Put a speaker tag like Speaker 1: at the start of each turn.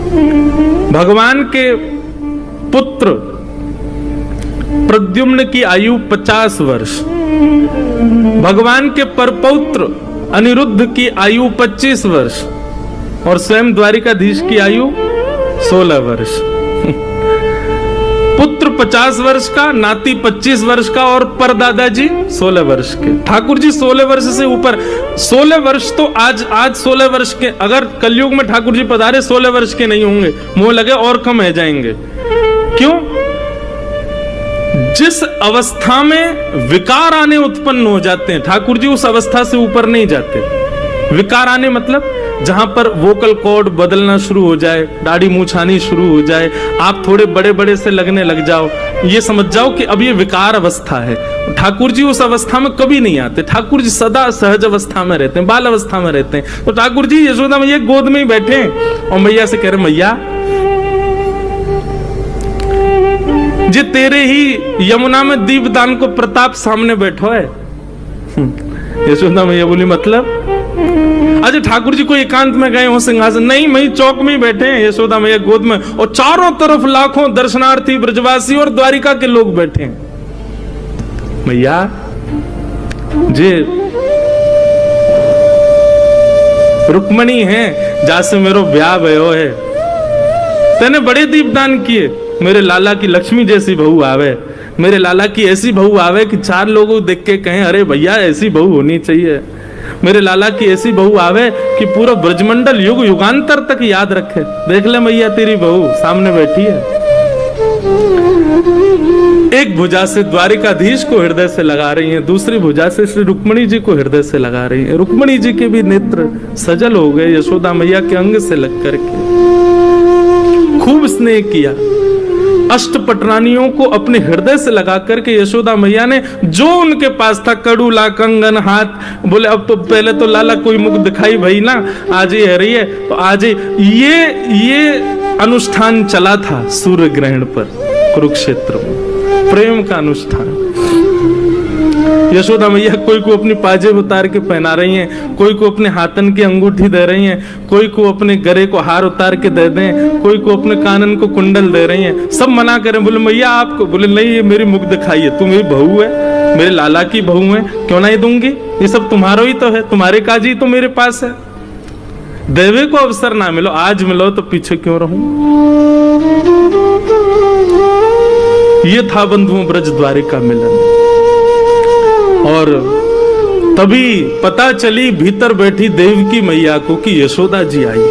Speaker 1: भगवान के पुत्र प्रद्युम्न की आयु 50 वर्ष, भगवान के परपौत्र अनिरुद्ध की आयु 25 वर्ष और स्वयं द्वारिकाधीश की आयु 16 वर्ष। पुत्र 50 वर्ष का, नाती 25 वर्ष का और परदादाजी 16 वर्ष के। ठाकुर जी 16 वर्ष से ऊपर, 16 वर्ष तो आज 16 वर्ष के, अगर कलयुग में ठाकुर जी पधारे 16 वर्ष के नहीं होंगे, मुंह लगे और कम रह जाएंगे। क्यों? जिस अवस्था में विकार आने उत्पन्न हो जाते हैं, ठाकुर जी उस अवस्था से ऊपर नहीं जाते। विकार आने मतलब जहां पर वोकल कॉर्ड बदलना शुरू हो जाए, दाढ़ी मूंछ आनी शुरू हो जाए, आप थोड़े बड़े बड़े से लगने लग जाओ, ये समझ जाओ कि अब ये विकार अवस्था है। ठाकुर जी उस अवस्था में कभी नहीं आते। ठाकुर जी सदा सहज अवस्था में रहते हैं, बाल अवस्था में रहते हैं। तो ठाकुर जी यशोदा मैया गोद में ही बैठे हैं और मैया से कह रहे, मैया जे तेरे ही यमुना में दीपदान को प्रताप सामने बैठो है। यशोदा मैया बोली मतलब? अच्छा ठाकुर जी को एकांत में गए हो सिंहासन? नहीं, वही चौक में ही बैठे हैं यशोदा मैया गोद में, और चारों तरफ लाखों दर्शनार्थी ब्रजवासी और द्वारिका के लोग बैठे हैं। मैया जे रुक्मणी है जासे मेरो ब्याह भयो है, तेने बड़े दीपदान किए, मेरे लाला की लक्ष्मी जैसी बहू आवे, मेरे लाला की ऐसी बहू आवे कि 4 लोग देख के कहें अरे भैया ऐसी बहू होनी चाहिए। मेरे लाला की ऐसी बहू आवे कि पूरा ब्रजमंडल युग युगांतर तक याद रखे। देख ले मैया तेरी बहू सामने बैठी है। एक भुजा से द्वारिकाधीश को हृदय से लगा रही हैं, दूसरी भुजा से श्री रुक्मणी जी को हृदय से लगा रही हैं। रुक्मणी जी के भी नेत्र सजल हो गए यशोदा मैया के अंग से लग करके। खूब स्नेह किया। अष्टपटरानियों को अपने हृदय से लगा करके यशोदा मैया ने जो उनके पास था, कड़ूला, कंगन, हाथ, बोले अब तो पहले तो लाला कोई मुख दिखाई भाई ना, आज ही है रही है तो आज ही ये अनुष्ठान चला था सूर्य ग्रहण पर कुरुक्षेत्र में, प्रेम का अनुष्ठान। यशोदा मैया कोई को अपनी पाजेब उतार के पहना रही हैं, कोई को अपने हाथन की अंगूठी दे रही हैं, कोई को अपने गले को हार उतार के दे दें, कोई को अपने कानन को कुंडल दे रही हैं। सब मना करें, बोले मैया आपको, बोले नहीं ये मेरी मुख दिखाई है, तुम मेरी बहू है, मेरे लाला की बहू है, क्यों नहीं दूंगी, ये सब तुम्हारा ही तो है, तुम्हारे काजी तो मेरे पास है। देवे को अवसर ना मिलो, आज मिलो तो पीछे क्यों रहूं। ये था बंधुओं ब्रज द्वारिका मिलन। और तभी पता चली भीतर बैठी देवकी मैया को कि यशोदा जी आई।